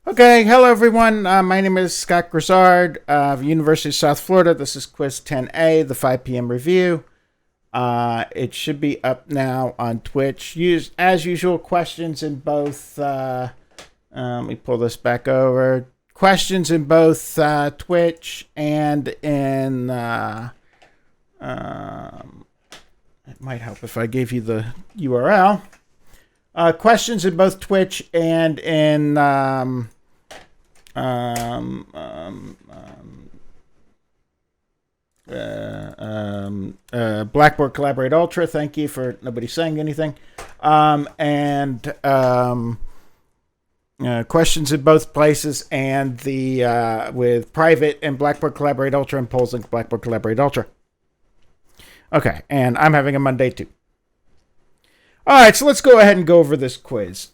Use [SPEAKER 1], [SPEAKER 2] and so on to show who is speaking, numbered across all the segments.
[SPEAKER 1] Okay, hello everyone. My name is Scott Grizzard of University of South Florida. This is Quiz 10A, the 5 p.m. review. It should be up now on Twitch. As usual, questions in both. Let me pull this back over. Questions in both Twitch and in. It might help if I gave you the URL. Questions in both Twitch and in Blackboard Collaborate Ultra. Thank you for nobody saying anything. Questions in both places and the with private and Blackboard Collaborate Ultra and polls in Blackboard Collaborate Ultra. Okay, and I'm having a Monday too. All right, so let's go ahead and go over this quiz.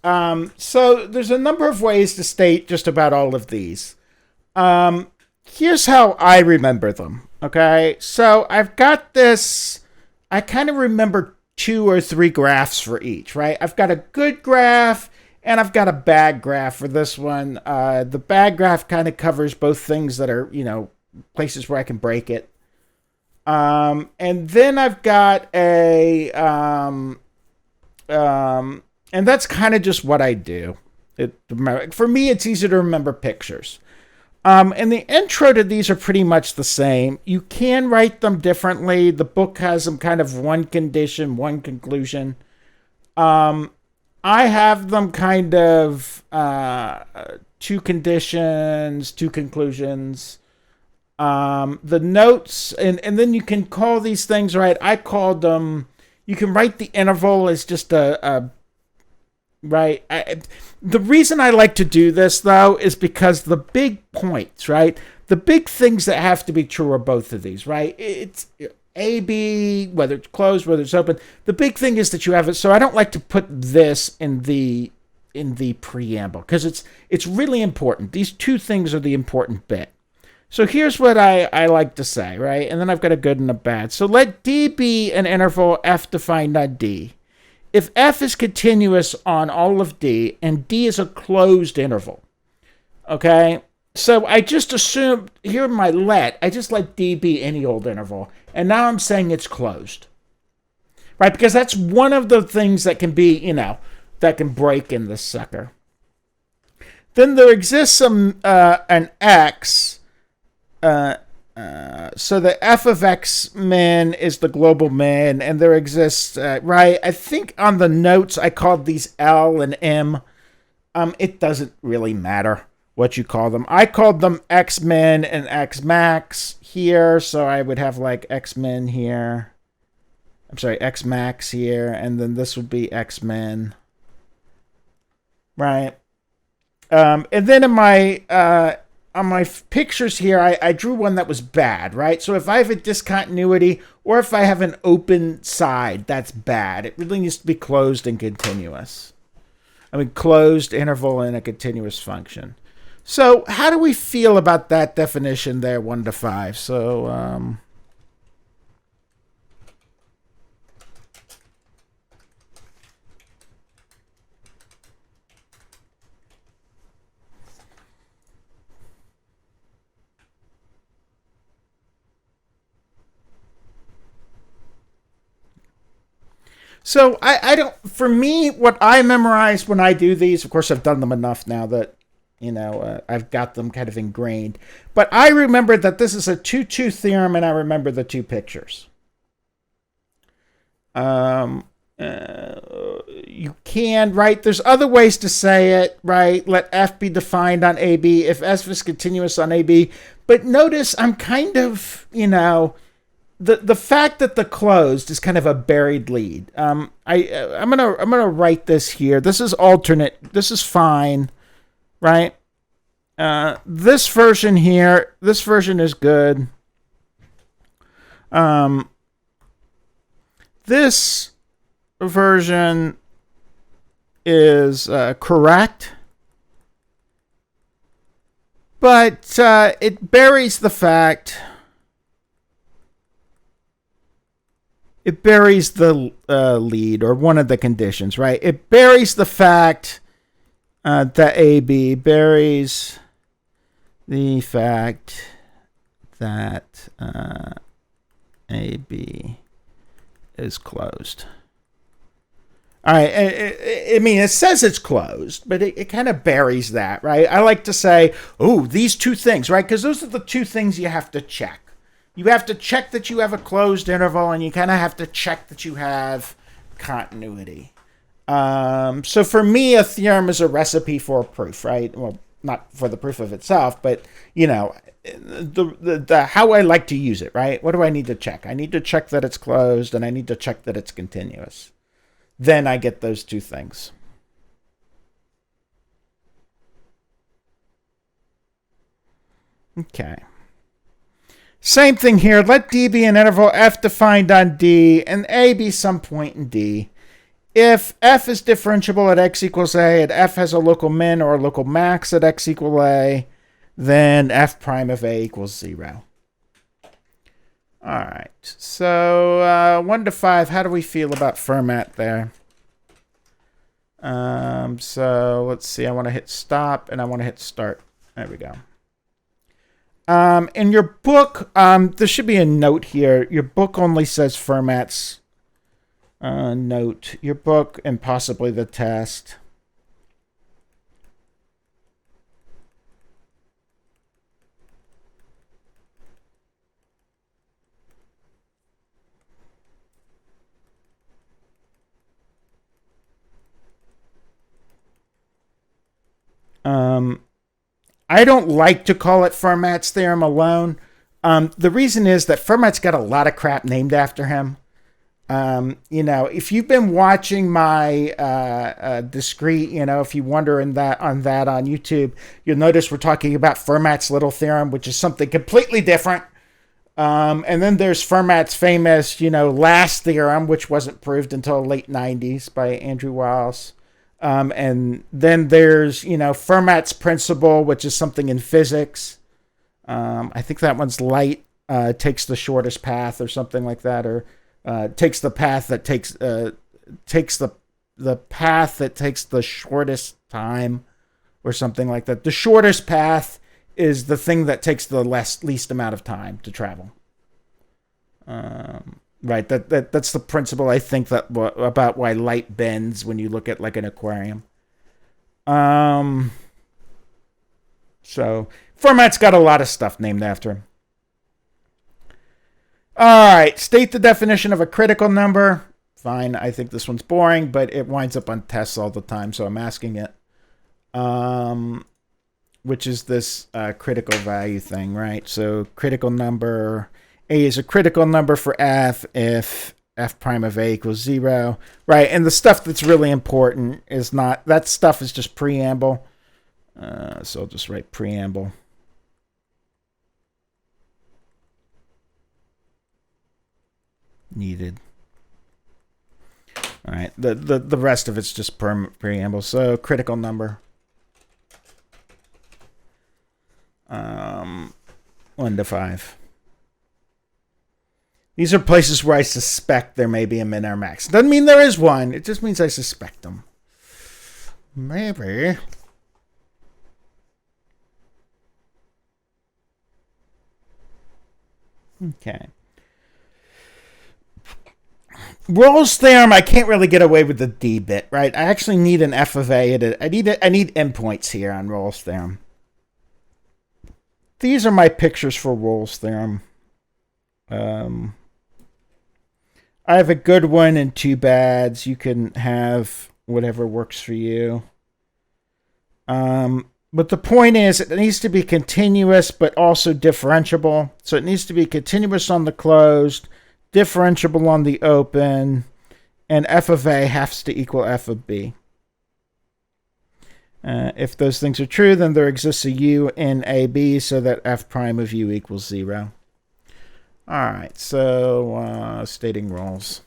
[SPEAKER 1] So there's a number of ways to state just about all of these. Here's how I remember them, okay? So I've got this, I kind of remember 2 or 3 graphs for each, right? I've got a good graph and I've got a bad graph for this one. The bad graph kind of covers both things that are, places where I can break it. And then I've got a... and that's kind of just what I do. For me, it's easy to remember pictures. And the intro to these are pretty much the same. You can write them differently. The book has them kind of one condition, one conclusion. I have them kind of 2 conditions, 2 conclusions. The notes, and then you can call these things, right? I called them... You can write the interval as just right. The reason I like to do this, though, is because the big points, right? The big things that have to be true are both of these, right? It's A, B, whether it's closed, whether it's open. The big thing is that you have it. So I don't like to put this in the preamble because it's really important. These 2 things are the important bit. So here's what I like to say, right? And then I've got a good and a bad. So let D be an interval F defined on D. If F is continuous on all of D and D is a closed interval, okay? So I just assume, here in my I just let D be any old interval. And now I'm saying it's closed, right? Because that's one of the things that can be, that can break in this sucker. Then there exists an X... so the f of x min is the global min, and there exists, right? I think on the notes I called these L and M. It doesn't really matter what you call them. I called them x min and x max here, so I would have like x min here. I'm sorry, x max here, and then this would be x min, right? And then in my on my pictures here, I drew one that was bad, right? So if I have a discontinuity or if I have an open side, that's bad. It really needs to be closed and continuous. Closed interval and a continuous function. So how do we feel about that definition there, 1 to 5? So, So I don't, for me, what I memorize when I do these, of course, I've done them enough now that, I've got them kind of ingrained. But I remember that this is a 2-2 theorem, and I remember the 2 pictures. You can, right? There's other ways to say it, right? Let F be defined on AB if F is continuous on AB. But notice I'm kind of, The fact that the closed is kind of a buried lead. I'm gonna write this here. This is alternate. This is fine, right? This version here. This version is good. This version is correct, but it buries the fact. It buries the lead, or one of the conditions, right? It buries the fact that AB buries the fact that AB is closed. All right. I mean, it says it's closed, but it kind of buries that, right? I like to say, oh, these two things, right? Because those are the two things you have to check. You have to check that you have a closed interval, and you kind of have to check that you have continuity. So for me, a theorem is a recipe for a proof, right? Well, not for the proof of itself, but, you know, the how I like to use it, right? What do I need to check? I need to check that it's closed, and I need to check that it's continuous. Then I get those two things. Okay. Same thing here. Let D be an interval f defined on D and A be some point in D. If f is differentiable at x equals a and f has a local min or a local max at x equals a, then f prime of a equals 0. All right. So 1 to 5, how do we feel about Fermat there? So let's see. I want to hit stop and I want to hit start. There we go. In your book, there should be a note here. Your book only says Fermat's note. Your book and possibly the test. I don't like to call it Fermat's theorem alone. The reason is that Fermat's got a lot of crap named after him. You know, if you've been watching my discrete, you know, if you wonder on that on YouTube, you'll notice we're talking about Fermat's little theorem, which is something completely different. And then there's Fermat's famous, you know, last theorem, which wasn't proved until the late 90s by Andrew Wiles. And then there's, you know, Fermat's principle, which is something in physics. I think that one's light takes the shortest path or something like that, or takes the path that takes the path that takes the shortest time or something like that. The shortest path is the thing that takes the least amount of time to travel. Right, that's the principle, I think, that about why light bends when you look at like an aquarium. So Fermat's got a lot of stuff named after him. All right, state the definition of a critical number. Fine, I think this one's boring, but it winds up on tests all the time, so I'm asking it. Which is this critical value thing, right? So critical number. A is a critical number for f if f prime of a equals 0, right? And the stuff that's really important is not, that stuff is just preamble. So I'll just write preamble. Needed. All right, the rest of it's just preamble. So critical number. 1 to 5. These are places where I suspect there may be a min or max. Doesn't mean there is one. It just means I suspect them. Maybe. Okay. Rolle's theorem, I can't really get away with the D bit, right? I actually need an f of a. I need endpoints here on Rolle's theorem. These are my pictures for Rolle's theorem. I have a good one and 2 bads. You can have whatever works for you. But the point is, it needs to be continuous, but also differentiable. So it needs to be continuous on the closed, differentiable on the open, and f of a has to equal f of b. If those things are true, then there exists a u in AB so that f prime of u equals 0. All right, so stating roles.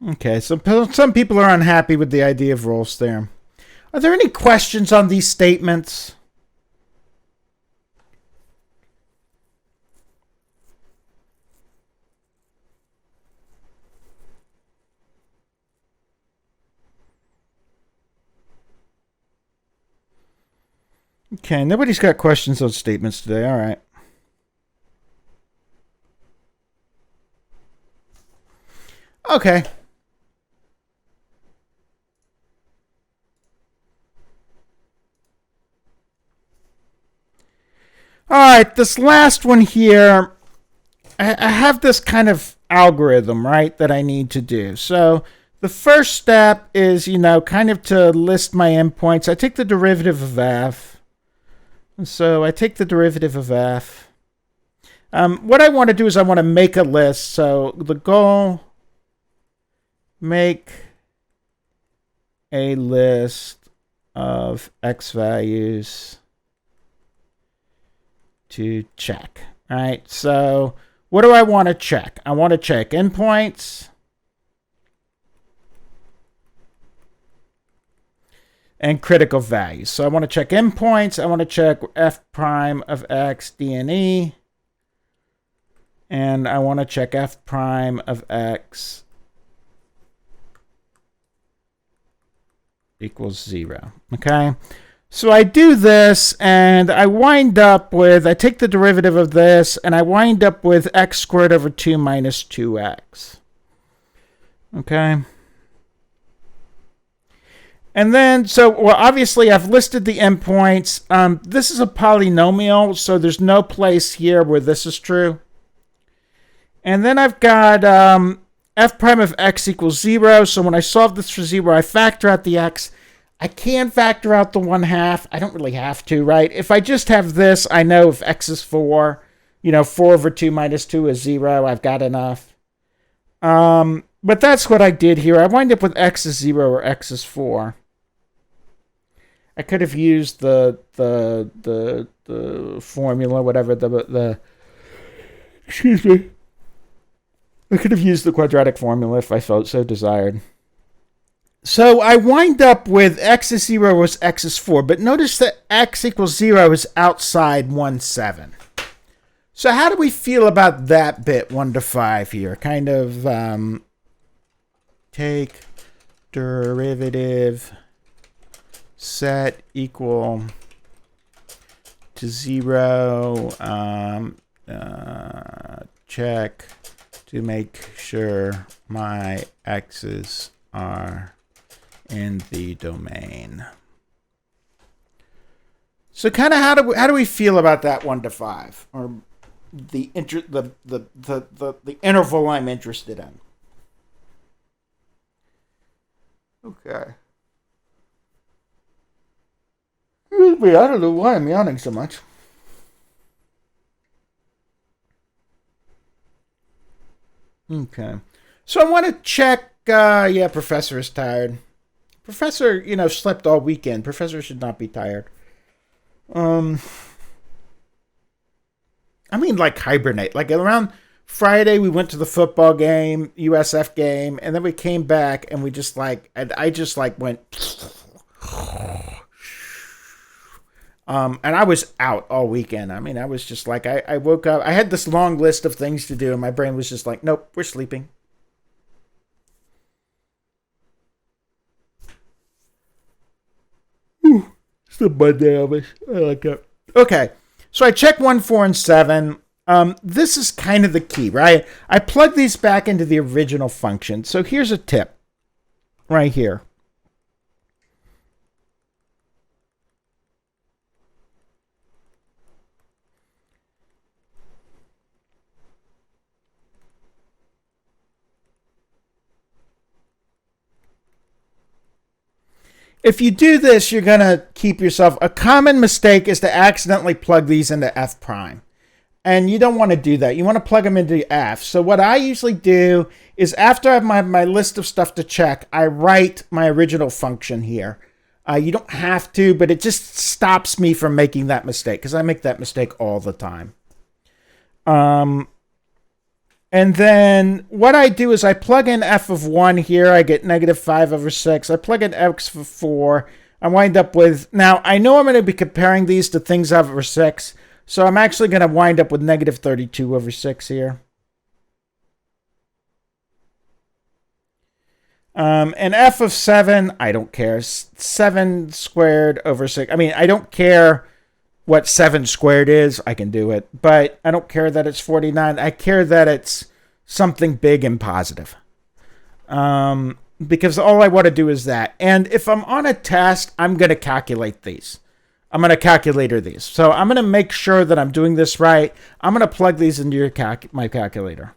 [SPEAKER 1] Okay, so some people are unhappy with the idea of Rolle's theorem. Are there any questions on these statements? Okay, nobody's got questions on statements today. All right. Okay. All right, this last one here, I have this kind of algorithm, right, that I need to do. So the first step is, kind of to list my endpoints. I take the derivative of f. So I take the derivative of f. What I want to do is I want to make a list. So the goal, make a list of x values to check. All right, so what do I want to check? I want to check endpoints and critical values. So I want to check endpoints. I want to check f prime of x d and e. And I want to check f prime of x equals 0. Okay? So I do this, and I wind up with, I take the derivative of this, and I wind up with x squared over 2 minus 2x. Okay? And then, well, obviously I've listed the endpoints. This is a polynomial, so there's no place here where this is true. And then I've got f prime of x equals 0. So when I solve this for 0, I factor out the x. I can factor out the 1/2. I don't really have to, right? If I just have this, I know if x is 4, 4 over 2 minus 2 is 0. I've got enough. But that's what I did here. I wind up with x is 0 or x is 4. I could have used the formula, whatever the excuse me. I could have used the quadratic formula if I felt so desired. So I wind up with x is 0 was x is 4. But notice that x equals 0 is outside 1, 7. So how do we feel about that bit 1 to 5 here? Kind of take derivative set equal to 0. Check to make sure my x's are in the domain. So kind of how do we feel about that 1 to 5, or the interval I'm interested in? Okay. Excuse me, I don't know why I'm yawning so much. Okay. So I want to check, yeah, Professor is tired. Professor, slept all weekend. Professor should not be tired. I mean, like hibernate. Like around Friday, we went to the football game, USF game, and then we came back and we just and I just went, and I was out all weekend. I mean, I was just I woke up, I had this long list of things to do, and my brain was just like, nope, we're sleeping. It's the Monday of it. I like that. Okay, so I check 1, 4, and 7. This is kind of the key, right? I plug these back into the original function. So here's a tip right here. If you do this, you're going to keep yourself. A common mistake is to accidentally plug these into f prime. And you don't want to do that. You want to plug them into f. So what I usually do is after I have my list of stuff to check, I write my original function here. You don't have to, but it just stops me from making that mistake because I make that mistake all the time. And then what I do is I plug in f of 1 here. I get negative 5 over 6. I plug in x of 4. I wind up with... Now, I know I'm going to be comparing these to things over 6. So I'm actually going to wind up with negative 32 over 6 here. And f of 7, I don't care. 7 squared over 6. I mean, I don't care what 7 squared is. I can do it. But I don't care that it's 49. I care that it's something big and positive. Because all I want to do is that. And if I'm on a test, I'm going to calculate these. I'm going to calculator these. So I'm going to make sure that I'm doing this right. I'm going to plug these into my calculator.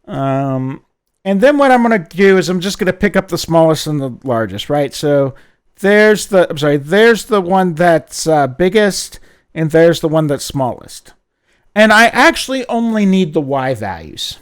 [SPEAKER 1] And then what I'm going to do is I'm just going to pick up the smallest and the largest, right? So there's the one that's biggest, and there's the one that's smallest. And I actually only need the y values.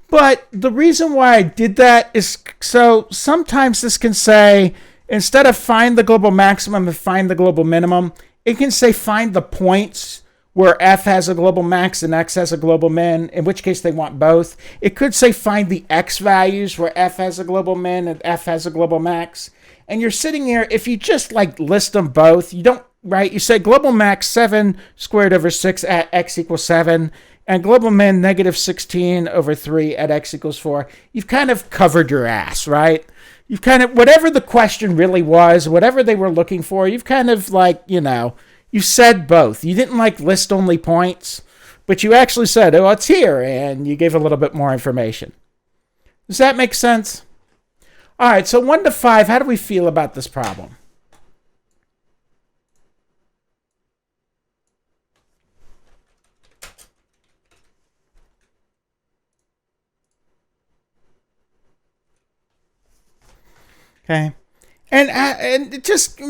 [SPEAKER 1] But the reason why I did that is so sometimes this can say, instead of find the global maximum and find the global minimum, it can say find the points where f has a global max and x has a global min, in which case they want both. It could say find the x values where f has a global min and f has a global max. And you're sitting here, if you just like list them both, you don't, right? You say global max 7 squared over 6 at x equals 7. And global min negative 16 over 3 at x equals 4. You've kind of covered your ass, right? You've kind of, whatever the question really was, whatever they were looking for, you've kind of like, you said both. You didn't like list only points, but you actually said, oh, it's here, and you gave a little bit more information. Does that make sense? All right, so 1 to 5, how do we feel about this problem? Okay. And just,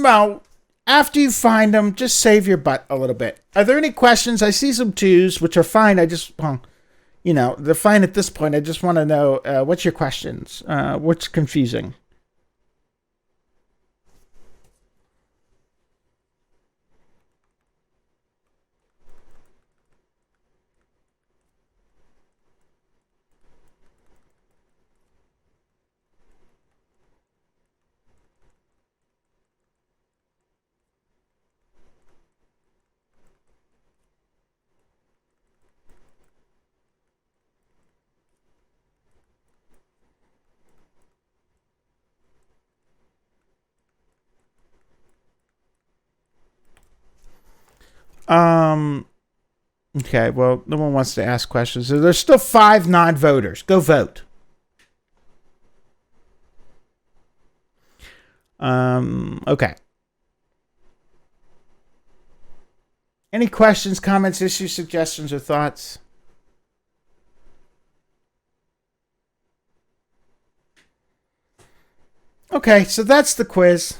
[SPEAKER 1] after you find them, just save your butt a little bit. Are there any questions? I see some 2s, which are fine. I just, they're fine at this point. I just want to know, what's your questions? What's confusing? Okay, well, no one wants to ask questions. So there's still 5 non-voters. Go vote. Okay. Any questions, comments, issues, suggestions, or thoughts? Okay, so that's the quiz.